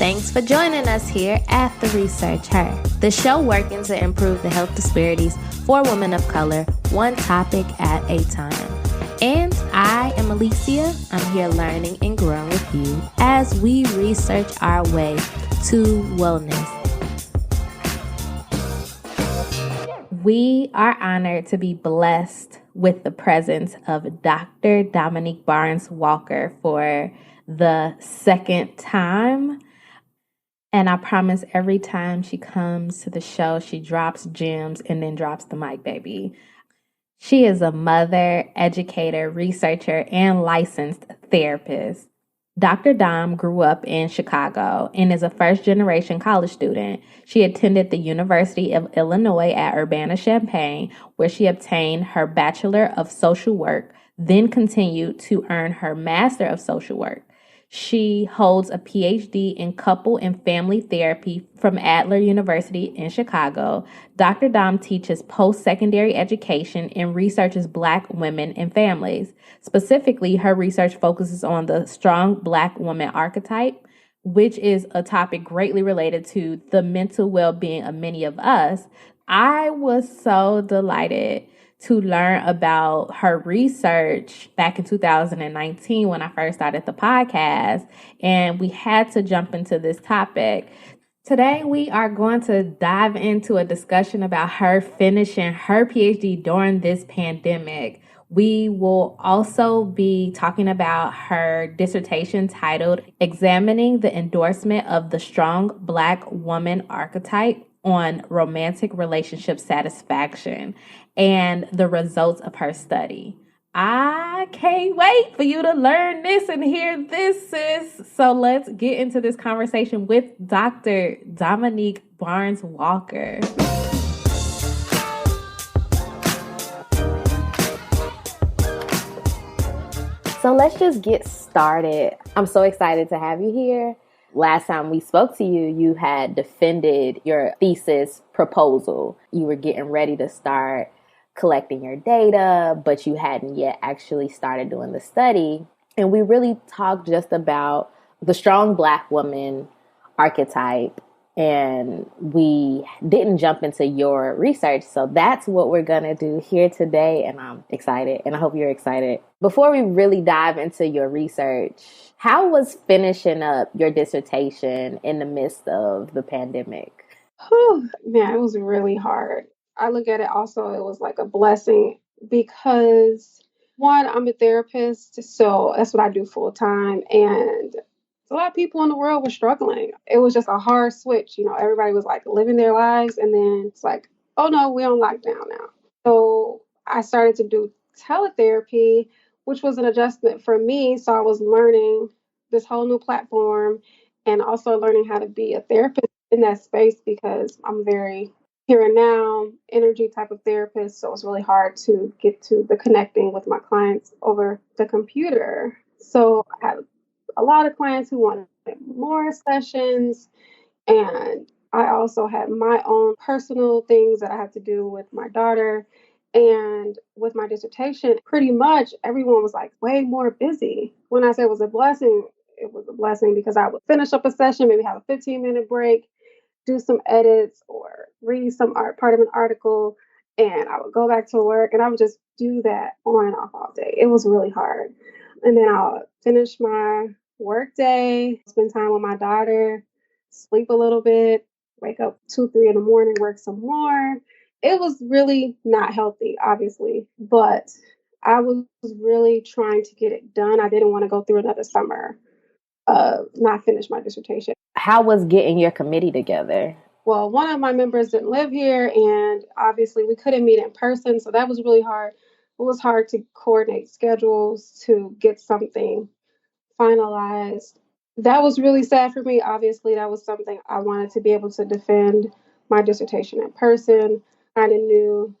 Thanks for joining us here at The Research Her, the show working to improve the health disparities for women of color, one topic at a time. And I am Alicia. I'm here learning and growing with you as we research our way to wellness. We are honored to be blessed with the presence of Dr. Dominique Barnes-Walker for the second time. And I promise every time she comes to the show, she drops gems and then drops the mic, baby. She is a mother, educator, researcher, and licensed therapist. Dr. Dom grew up in Chicago and is a first-generation college student. She attended the University of Illinois at Urbana-Champaign, where she obtained her Bachelor of Social Work, then continued to earn her Master of Social Work. She holds a PhD in couple and family therapy from Adler University in Chicago. Dr. Dom teaches post-secondary education and researches Black women and families. Specifically, her research focuses on the Strong Black Woman Archetype, which is a topic greatly related to the mental well-being of many of us. I was so delighted to learn about her research back in 2019 when I first started the podcast, and we had to jump into this topic. Today, we are going to dive into a discussion about her finishing her PhD during this pandemic. We will also be talking about her dissertation titled Examining the Endorsement of the Strong Black Woman Archetype on Romantic Relationship Satisfaction and the results of her study. I can't wait for you to learn this and hear this, sis. So let's get into this conversation with Dr. Dominique Barnes-Walker. So let's just get started. I'm so excited to have you here. Last time we spoke to you, you had defended your thesis proposal. You were getting ready to start collecting your data, but you hadn't yet actually started doing the study. And we really talked just about the strong Black woman archetype, and we didn't jump into your research. So that's what we're going to do here today. And I'm excited, and I hope you're excited. Before we really dive into your research, how was finishing up your dissertation in the midst of the pandemic? Man, it was really hard. I look at it also, it was like a blessing because one, I'm a therapist, so that's what I do full time. And a lot of people in the world were struggling. It was just a hard switch. Everybody was like living their lives, and then it's like, oh no, we're on lockdown now. So I started to do teletherapy, which was an adjustment for me. So I was learning this whole new platform and also learning how to be a therapist in that space because I'm very here and now energy type of therapist. So it's really hard to get to the connecting with my clients over the computer. So I had a lot of clients who wanted more sessions, and I also had my own personal things that I had to do with my daughter and with my dissertation. Pretty much everyone was like way more busy. When I say it was a blessing because I would finish up a session, maybe have a 15-minute break, do some edits or read some part of an article, and I would go back to work, and I would just do that on and off all day. It was really hard. And then I'll finish my work day, spend time with my daughter, sleep a little bit, wake up 2, 3 in the morning, work some more. It was really not healthy, obviously, but I was really trying to get it done. I didn't want to go through another summer, not finish my dissertation. How was getting your committee together? Well, one of my members didn't live here, and obviously we couldn't meet in person, so that was really hard. It was hard to coordinate schedules to get something finalized. That was really sad for me. Obviously, that was something I wanted to be able to defend my dissertation in person. I knew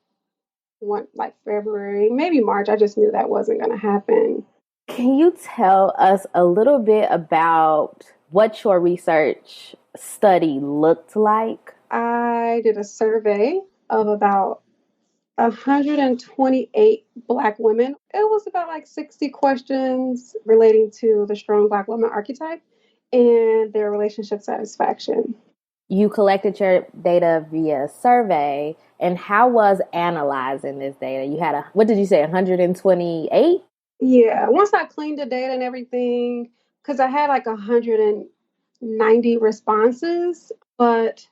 like February, maybe March, I just knew that wasn't going to happen. Can you tell us a little bit about what your research study looked like? I did a survey of about 128 Black women. It was about like 60 questions relating to the Strong Black Woman Archetype. and their relationship satisfaction. You collected your data via survey, and how was analyzing this data? You had what did you say, 128? Yeah, once I cleaned the data and everything, because I had like 190 responses, but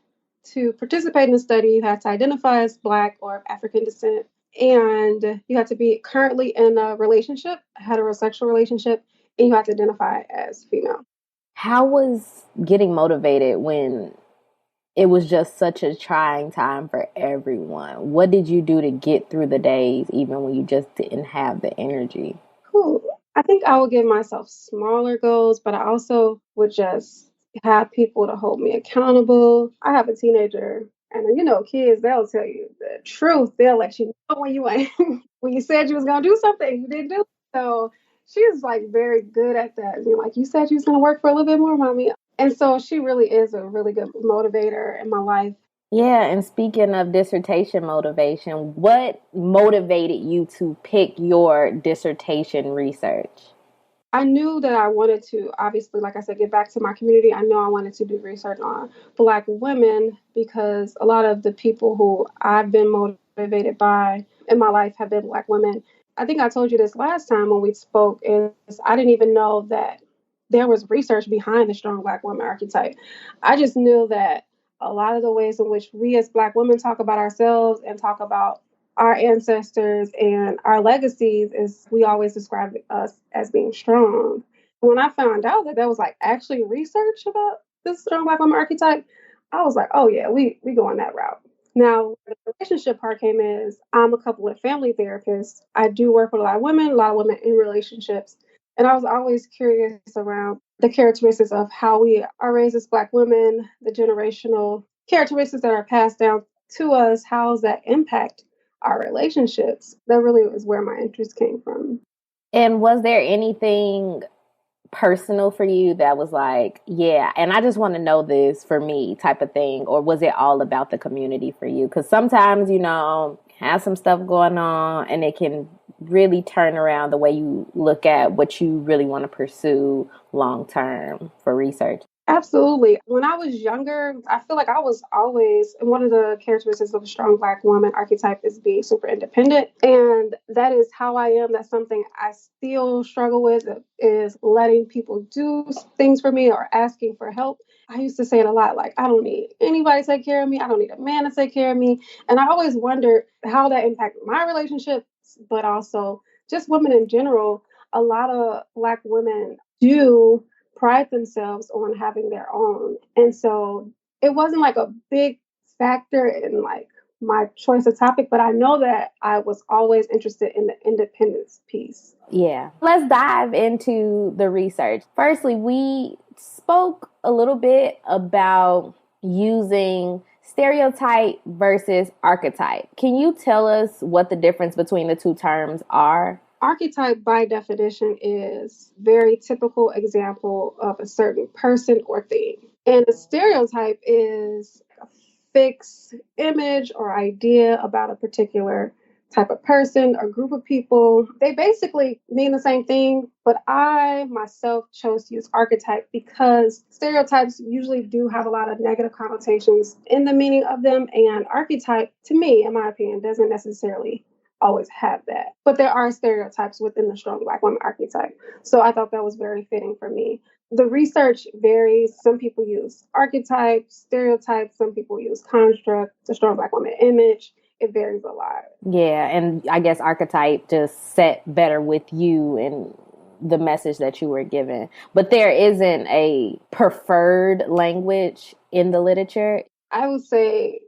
to participate in the study, you had to identify as Black or of African descent, and you had to be currently in a relationship, a heterosexual relationship, and you had to identify as female. How was getting motivated when it was just such a trying time for everyone? What did you do to get through the days, even when you just didn't have the energy? Cool. I think I would give myself smaller goals, but I also would just have people to hold me accountable. I have a teenager, and kids, they'll tell you the truth. They'll let you know when you ain't, when you said you was gonna do something, you didn't do it. So she's like very good at that. Being like, you said you was gonna work for a little bit more, mommy. And so she really is a really good motivator in my life. Yeah, and speaking of dissertation motivation, what motivated you to pick your dissertation research? I knew that I wanted to, obviously, like I said, get back to my community. I know I wanted to do research on Black women because a lot of the people who I've been motivated by in my life have been Black women. I think I told you this last time when we spoke, is I didn't even know that there was research behind the strong Black woman archetype. I just knew that a lot of the ways in which we as Black women talk about ourselves and talk about our ancestors and our legacies is we always describe us as being strong. When I found out that there was like actually research about this strong Black woman archetype, I was like, oh yeah, we go on that route. Now, the relationship part came is I'm a couple of family therapists. I do work with a lot of women in relationships. And I was always curious around the characteristics of how we are raised as Black women, the generational characteristics that are passed down to us, how does that impact our relationships? That really was where my interest came from. And was there anything personal for you that was like, yeah, and I just want to know this for me type of thing? Or was it all about the community for you? Because sometimes, have some stuff going on and it can really turn around the way you look at what you really want to pursue long term for research. Absolutely. When I was younger, I feel like I was always, and one of the characteristics of a strong Black woman archetype is being super independent. And that is how I am. That's something I still struggle with, is letting people do things for me or asking for help. I used to say it a lot, like, I don't need anybody to take care of me. I don't need a man to take care of me. And I always wondered how that impacted my relationships, but also just women in general. A lot of Black women do pride themselves on having their own. And so it wasn't like a big factor in like my choice of topic, but I know that I was always interested in the independence piece. Yeah. Let's dive into the research. Firstly, we spoke a little bit about using stereotype versus archetype. Can you tell us what the difference between the two terms are? Archetype, by definition, is very typical example of a certain person or thing. And a stereotype is a fixed image or idea about a particular type of person or group of people. They basically mean the same thing, but I myself chose to use archetype because stereotypes usually do have a lot of negative connotations in the meaning of them. And archetype, to me, in my opinion, doesn't necessarily always have that. But there are stereotypes within the strong Black woman archetype. So I thought that was very fitting for me. The research varies. Some people use archetypes, stereotypes, some people use construct, the strong Black woman image. It varies a lot. Yeah, and I guess archetype just set better with you and the message that you were given. But there isn't a preferred language in the literature. I would say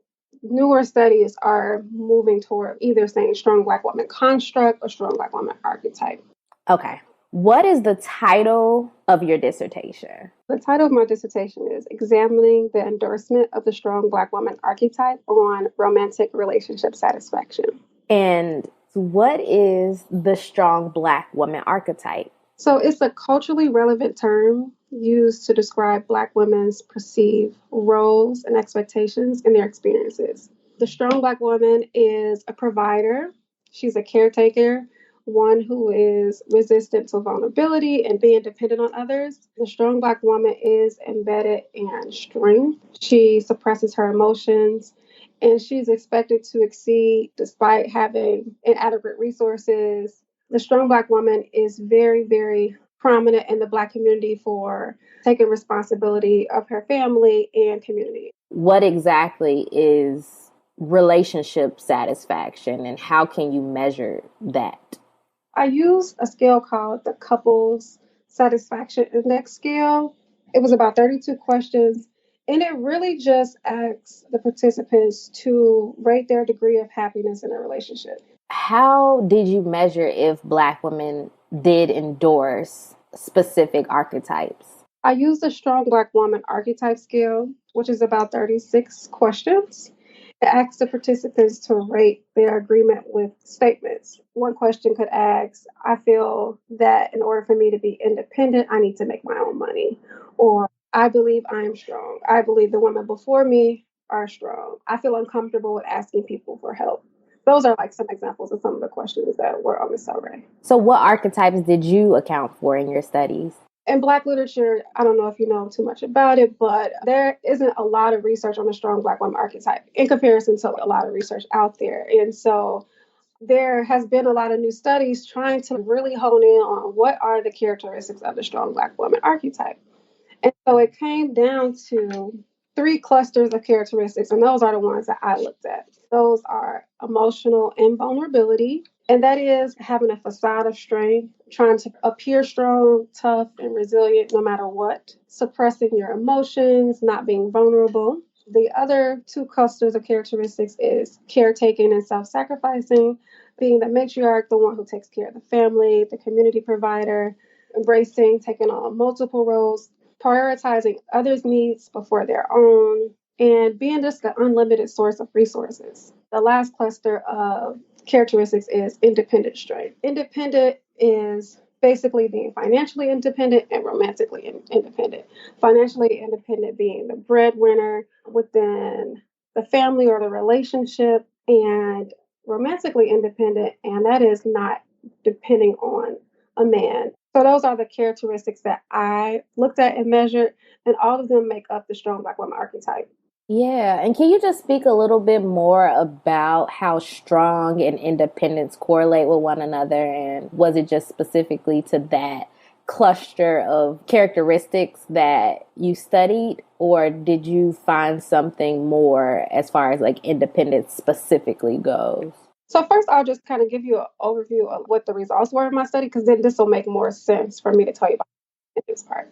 newer studies are moving toward either saying strong Black woman construct or strong Black woman archetype. Okay. What is the title of your dissertation? The title of my dissertation is Examining the Endorsement of the Strong Black Woman Archetype on Romantic Relationship Satisfaction. And what is the strong Black woman archetype? So it's a culturally relevant term used to describe Black women's perceived roles and expectations in their experiences. The strong Black woman is a provider. She's a caretaker one who is resistant to vulnerability and being dependent on others. The strong Black woman is embedded in strength. She suppresses her emotions and she's expected to exceed despite having inadequate resources. The strong Black woman is very, very prominent in the Black community for taking responsibility of her family and community. What exactly is relationship satisfaction and how can you measure that? I used a scale called the Couples Satisfaction Index Scale. It was about 32 questions, and it really just asks the participants to rate their degree of happiness in a relationship. How did you measure if Black women did endorse specific archetypes? I used the Strong Black Woman Archetype Scale, which is about 36 questions. It asks the participants to rate their agreement with statements. One question could ask, I feel that in order for me to be independent, I need to make my own money. Or I believe I am strong. I believe the women before me are strong. I feel uncomfortable with asking people for help. Those are like some examples of some of the questions that were on the survey. So, what archetypes did you account for in your studies? In Black literature, I don't know if you know too much about it, but there isn't a lot of research on the strong Black woman archetype in comparison to a lot of research out there. And so there has been a lot of new studies trying to really hone in on what are the characteristics of the strong Black woman archetype. And so it came down to three clusters of characteristics, and those are the ones that I looked at. Those are emotional invulnerability, and that is having a facade of strength, trying to appear strong, tough, and resilient no matter what, suppressing your emotions, not being vulnerable. The other two clusters of characteristics is caretaking and self-sacrificing, being the matriarch, the one who takes care of the family, the community provider, embracing taking on multiple roles, prioritizing others' needs before their own, and being just an unlimited source of resources. The last cluster of characteristics is independent strength. Independent is basically being financially independent and romantically independent. Financially independent being the breadwinner within the family or the relationship, and romantically independent, and that is not depending on a man. So those are the characteristics that I looked at and measured, and all of them make up the strong Black woman archetype. Yeah, and can you just speak a little bit more about how strong and independence correlate with one another? And was it just specifically to that cluster of characteristics that you studied, or did you find something more as far as like independence specifically goes? So first, I'll just kind of give you an overview of what the results were in my study, because then this will make more sense for me to tell you about this part.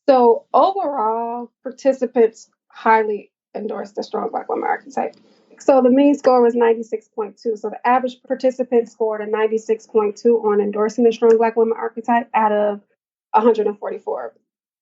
So overall, participants highly endorsed the strong Black woman archetype. So the mean score was 96.2. So the average participant scored a 96.2 on endorsing the strong Black woman archetype out of 144.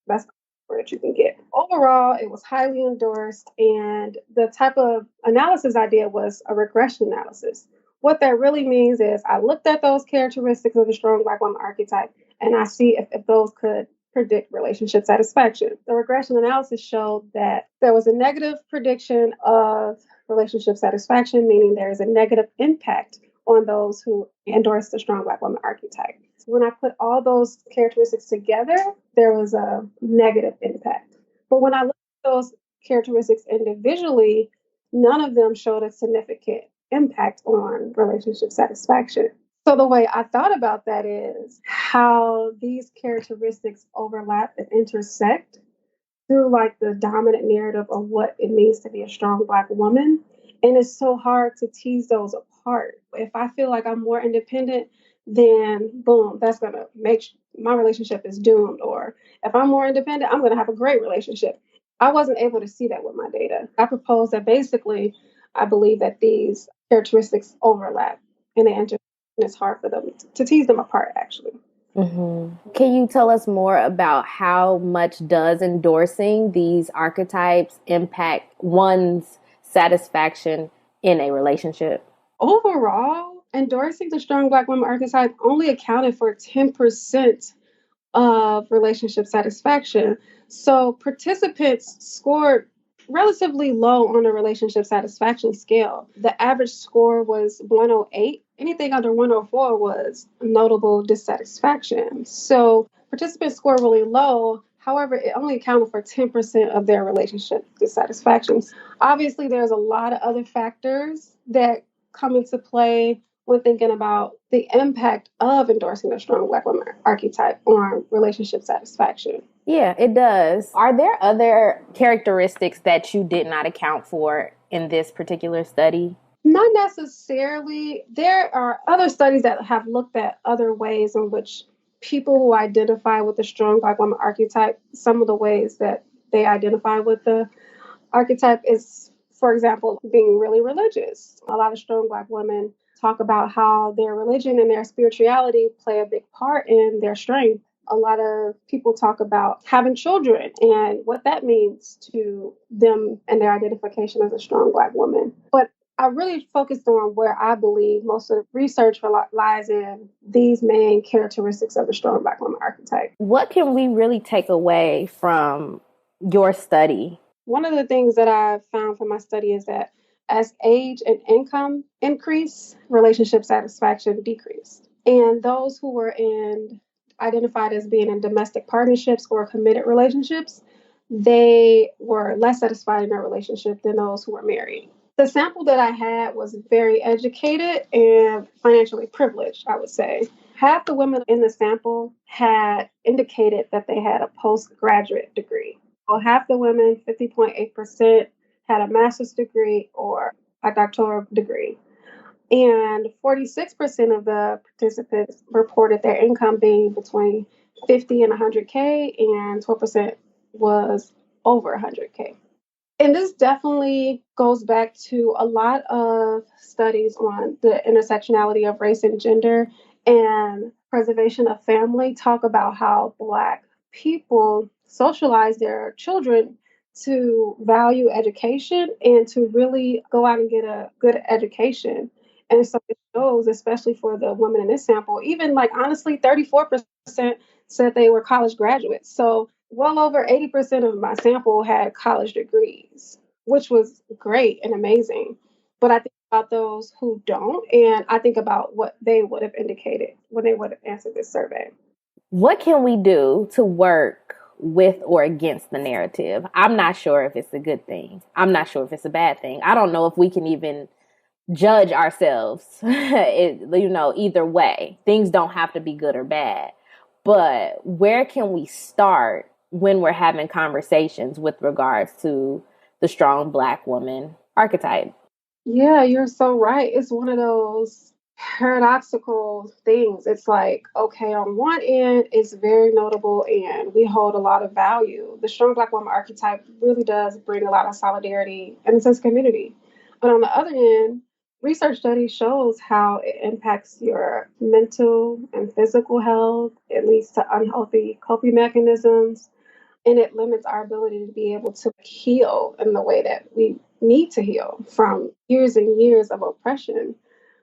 That's the score that you can get. Overall, it was highly endorsed, and the type of analysis I did was a regression analysis. What that really means is I looked at those characteristics of the strong Black woman archetype, and I see if those could predict relationship satisfaction. The regression analysis showed that there was a negative prediction of relationship satisfaction, meaning there is a negative impact on those who endorse the strong Black woman archetype. So when I put all those characteristics together, there was a negative impact. But when I looked at those characteristics individually, none of them showed a significant impact on relationship satisfaction. So the way I thought about that is how these characteristics overlap and intersect through like the dominant narrative of what it means to be a strong Black woman. And it's so hard to tease those apart. If I feel like I'm more independent, then boom, that's going to make my relationship is doomed. Or if I'm more independent, I'm going to have a great relationship. I wasn't able to see that with my data. I proposed that basically I believe that these characteristics overlap and they intersect. And it's hard for them to tease them apart, actually. Mm-hmm. Can you tell us more about how much does endorsing these archetypes impact one's satisfaction in a relationship? Overall, endorsing the strong Black woman archetype only accounted for 10% of relationship satisfaction. So participants scored relatively low on the relationship satisfaction scale. The average score was 108, Anything under 104 was notable dissatisfaction. So participants score really low. However, it only accounted for 10% of their relationship dissatisfactions. Obviously, there's a lot of other factors that come into play when thinking about the impact of endorsing the strong Black woman archetype on relationship satisfaction. Yeah, it does. Are there other characteristics that you did not account for in this particular study? Not necessarily. There are other studies that have looked at other ways in which people who identify with the strong Black woman archetype, some of the ways that they identify with the archetype is, for example, being really religious. A lot of strong Black women talk about how their religion and their spirituality play a big part in their strength. A lot of people talk about having children and what that means to them and their identification as a strong Black woman. But I really focused on where I believe most of the research lies in these main characteristics of the strong Black woman archetype. What can we really take away from your study? One of the things that I found from my study is that as age and income increase, relationship satisfaction decreased. And those who were identified as being in domestic partnerships or committed relationships, they were less satisfied in their relationship than those who were married. The sample that I had was very educated and financially privileged, I would say. Half the women in the sample had indicated that they had a postgraduate degree. Well, half the women, 50.8%, had a master's degree or a doctoral degree. And 46% of the participants reported their income being between 50 and 100K, and 12% was over 100K. And this definitely goes back to a lot of studies on the intersectionality of race and gender and preservation of family talk about how Black people socialize their children to value education and to really go out and get a good education. And so it shows, especially for the women in this sample, even like honestly, 34% said they were college graduates. So well over 80% of my sample had college degrees, which was great and amazing. But I think about those who don't, and I think about what they would have indicated when they would have answered this survey. What can we do to work with or against the narrative? I'm not sure if it's a good thing. I'm not sure if it's a bad thing. I don't know if we can even judge ourselves, either way. Things don't have to be good or bad. But where can we start when we're having conversations with regards to the strong Black woman archetype? Yeah, you're so right. It's one of those paradoxical things. It's like, okay, on one end, it's very notable and we hold a lot of value. The strong Black woman archetype really does bring a lot of solidarity and a sense of community. But on the other end, research study shows how it impacts your mental and physical health. It leads to unhealthy coping mechanisms, and it limits our ability to be able to heal in the way that we need to heal from years and years of oppression.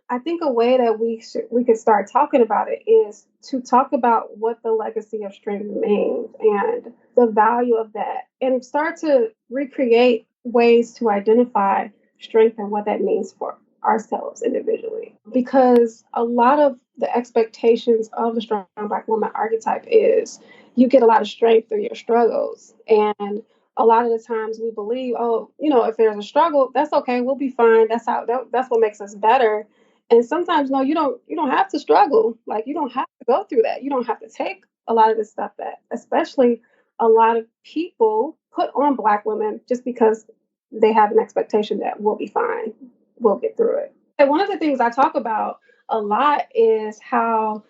I think a way that we could start talking about it is to talk about what the legacy of strength means and the value of that, and start to recreate ways to identify strength and what that means for ourselves individually. Because a lot of the expectations of the strong Black woman archetype is you get a lot of strength through your struggles. And a lot of the times we believe, oh, if there's a struggle, that's okay, we'll be fine. That's what makes us better. And sometimes, no, you don't have to struggle. Like, you don't have to go through that. You don't have to take a lot of the stuff that, especially a lot of people put on Black women just because they have an expectation that we'll be fine, we'll get through it. And one of the things I talk about a lot is how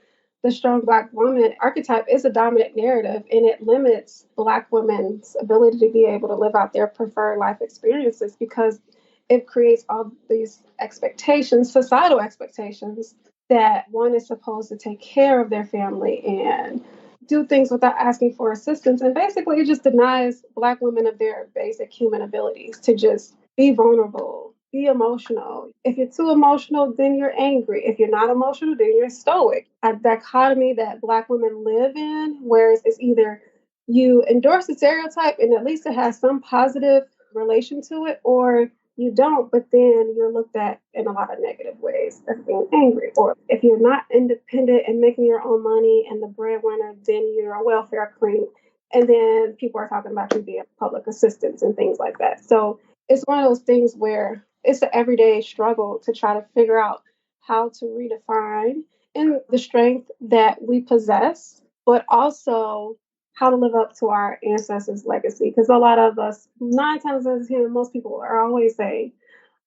the strong Black woman archetype is a dominant narrative, and it limits Black women's ability to be able to live out their preferred life experiences because it creates all these expectations, societal expectations, that one is supposed to take care of their family and do things without asking for assistance. And basically, it just denies Black women of their basic human abilities to just be vulnerable, be emotional. If you're too emotional, then you're angry. If you're not emotional, then you're stoic. A dichotomy that Black women live in, whereas it's either you endorse the stereotype and at least it has some positive relation to it, or you don't, but then you're looked at in a lot of negative ways as being angry. Or if you're not independent and making your own money and the breadwinner, then you're a welfare queen. And then people are talking about you being public assistance and things like that. So it's one of those things where it's an everyday struggle to try to figure out how to redefine and the strength that we possess, but also how to live up to our ancestors' legacy. Because a lot of us, 9 times out of 10, most people are always saying,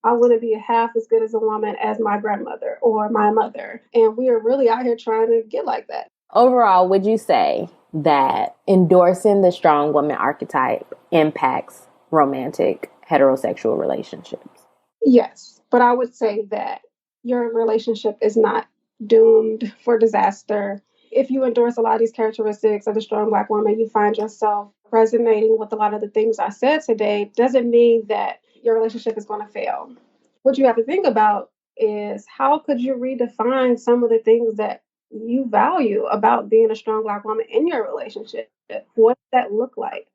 I want to be half as good as a woman as my grandmother or my mother. And we are really out here trying to get like that. Overall, would you say that endorsing the strong woman archetype impacts romantic heterosexual relationships? Yes, but I would say that your relationship is not doomed for disaster. If you endorse a lot of these characteristics of the strong Black woman, you find yourself resonating with a lot of the things I said today, doesn't mean that your relationship is going to fail. What you have to think about is how could you redefine some of the things that you value about being a strong Black woman in your relationship? What does that look like?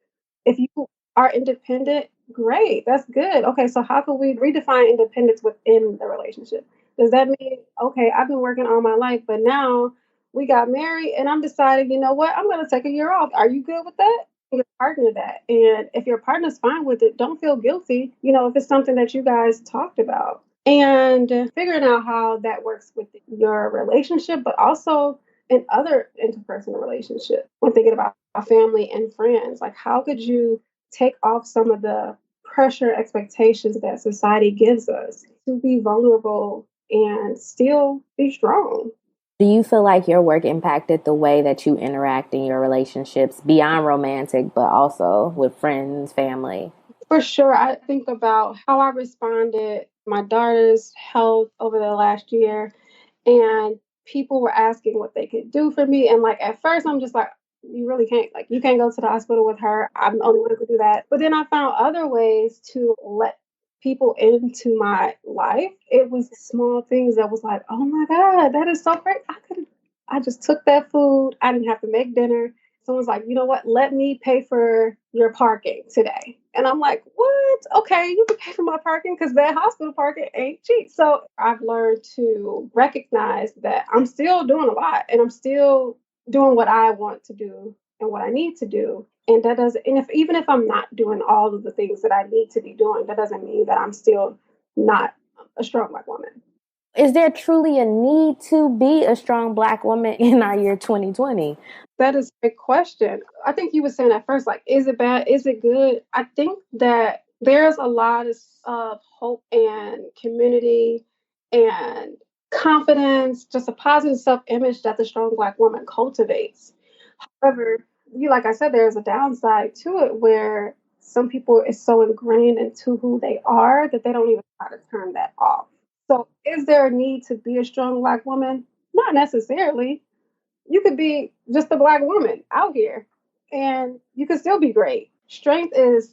If you are independent, great, that's good. Okay, so how can we redefine independence within the relationship? Does that mean, okay, I've been working all my life, but now we got married and I'm deciding, you know what, I'm going to take a year off. Are you good with that? Your partner that. And if your partner's fine with it, don't feel guilty, if it's something that you guys talked about. And figuring out how that works with your relationship, but also in other interpersonal relationships. When thinking about family and friends, like how could you take off some of the pressure expectations that society gives us to be vulnerable and still be strong? Do you feel like your work impacted the way that you interact in your relationships beyond romantic, but also with friends, family? For sure. I think about how I responded to my daughter's health over the last year, and people were asking what they could do for me. And like at first, I'm just like, you really can't, like, you can't go to the hospital with her. I'm the only one who could do that. But then I found other ways to let people into my life. It was small things that was like, oh my God, that is so great. I just took that food. I didn't have to make dinner. Someone's like, you know what? Let me pay for your parking today. And I'm like, what? Okay, you can pay for my parking because that hospital parking ain't cheap. So I've learned to recognize that I'm still doing a lot and I'm still doing what I want to do and what I need to do. And that doesn't, and if even if I'm not doing all of the things that I need to be doing, that doesn't mean that I'm still not a strong Black woman. Is there truly a need to be a strong Black woman in our year 2020? That is a big question. I think you were saying at first, like, is it bad? Is it good? I think that there's a lot of hope and community and confidence, just a positive self image that the strong Black woman cultivates. However, like I said, there's a downside to it where some people is so ingrained into who they are that they don't even try to turn that off. So, is there a need to be a strong Black woman? Not necessarily. You could be just a Black woman out here and you could still be great. Strength is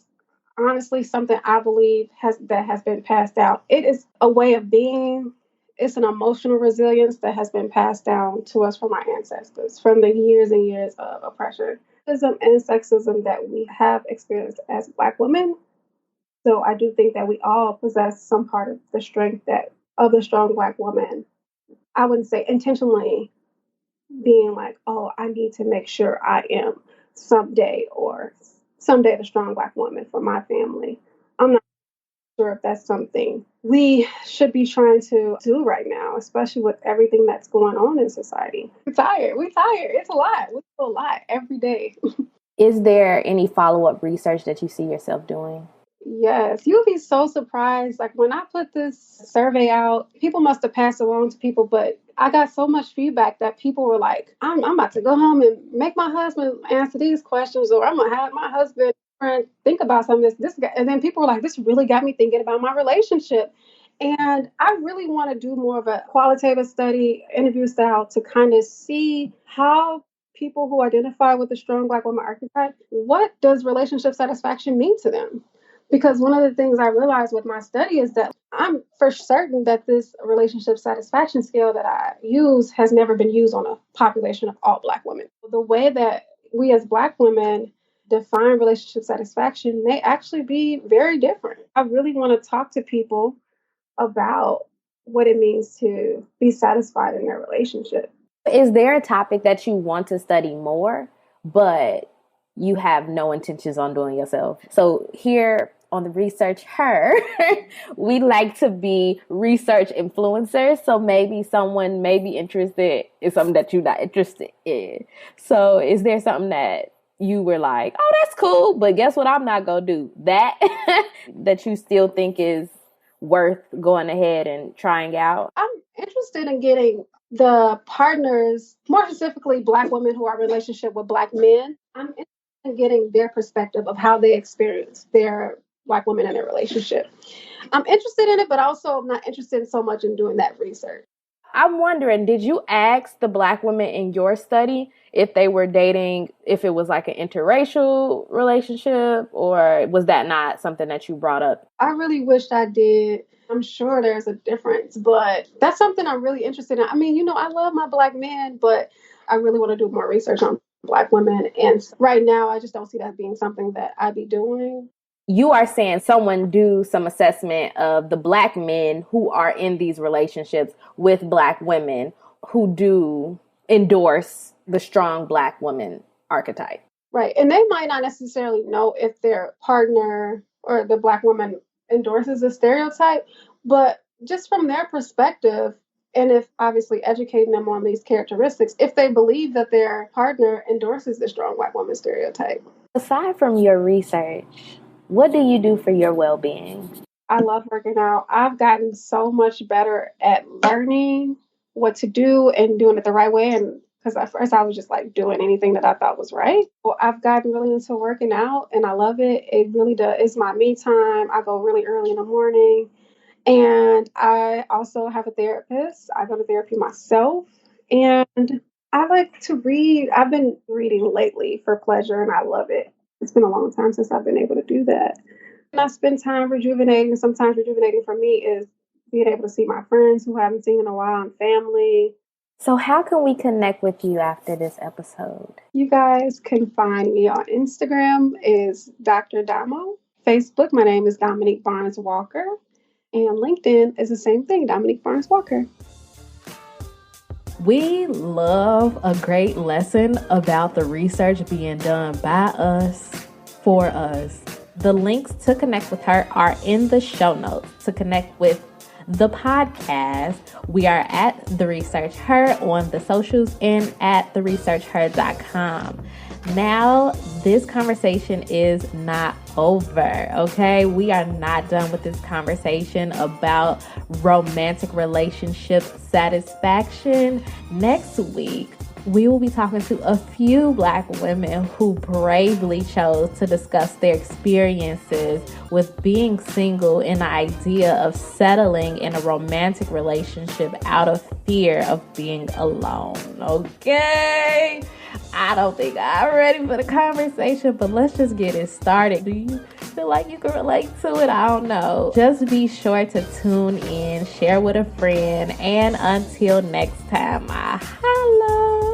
honestly something I believe has been passed down. It is a way of being. It's an emotional resilience that has been passed down to us from our ancestors, from the years and years of oppression and sexism that we have experienced as Black women. So I do think that we all possess some part of the strength that of the strong Black woman. I wouldn't say intentionally being like, oh, I need to make sure I am someday the strong Black woman for my family. I'm not sure if that's something we should be trying to do right now, especially with everything that's going on in society. We're tired. We're tired. It's a lot. We do a lot every day. Is there any follow-up research that you see yourself doing? Yes, you'll be so surprised. Like when I put this survey out, people must have passed it along to people, but I got so much feedback that people were like, I'm about to go home and make my husband answer these questions, or I'm gonna have my husband think about some of this guy. And then people were like, this really got me thinking about my relationship. And I really want to do more of a qualitative study, interview style, to kind of see how people who identify with the strong Black woman archetype, what does relationship satisfaction mean to them? Because one of the things I realized with my study is that I'm for certain that this relationship satisfaction scale that I use has never been used on a population of all Black women. The way that we as Black women define relationship satisfaction may actually be very different. I really want to talk to people about what it means to be satisfied in their relationship. Is there a topic that you want to study more, but you have no intentions on doing yourself? So here on the Research Her, we like to be research influencers. So maybe someone may be interested in something that you're not interested in. So is there something that you were like, oh, that's cool, but guess what? I'm not going to do that, that you still think is worth going ahead and trying out? I'm interested in getting the partners, more specifically Black women who are in relationship with Black men. I'm interested in getting their perspective of how they experience their Black women in their relationship. I'm interested in it, but also I'm not interested so much in doing that research. I'm wondering, did you ask the Black women in your study if they were dating, if it was like an interracial relationship, or was that not something that you brought up? I really wished I did. I'm sure there's a difference, but that's something I'm really interested in. I mean, I love my Black men, but I really want to do more research on Black women. And right now, I just don't see that being something that I'd be doing. You are saying someone do some assessment of the Black men who are in these relationships with Black women who do endorse the strong Black woman archetype. Right. And they might not necessarily know if their partner or the Black woman endorses the stereotype, but just from their perspective, and if obviously educating them on these characteristics, if they believe that their partner endorses the strong Black woman stereotype. Aside from your research, what do you do for your well-being? I love working out. I've gotten so much better at learning what to do and doing it the right way. And because at first I was just like doing anything that I thought was right. Well, I've gotten really into working out and I love it. It really does. It's my me time. I go really early in the morning. And I also have a therapist. I go to therapy myself. And I like to read. I've been reading lately for pleasure and I love it. It's been a long time since I've been able to do that. And I spend time rejuvenating. Sometimes rejuvenating for me is being able to see my friends who I haven't seen in a while and family. So how can we connect with you after this episode? You guys can find me on Instagram is Dr. Damo. Facebook, my name is Dominique Barnes-Walker. And LinkedIn is the same thing, Dominique Barnes-Walker. We love a great lesson about the research being done by us, for us. The links to connect with her are in the show notes. To connect with the podcast, we are at The Research Her on the socials and at theresearchher.com. Now, this conversation is not over, okay? We are not done with this conversation about romantic relationship satisfaction. Next week, we will be talking to a few Black women who bravely chose to discuss their experiences with being single and the idea of settling in a romantic relationship out of fear of being alone, okay? I don't think I'm ready for the conversation, but let's just get it started. Do you feel like you can relate to it? I don't know. Just be sure to tune in, share with a friend, and until next time, I holla.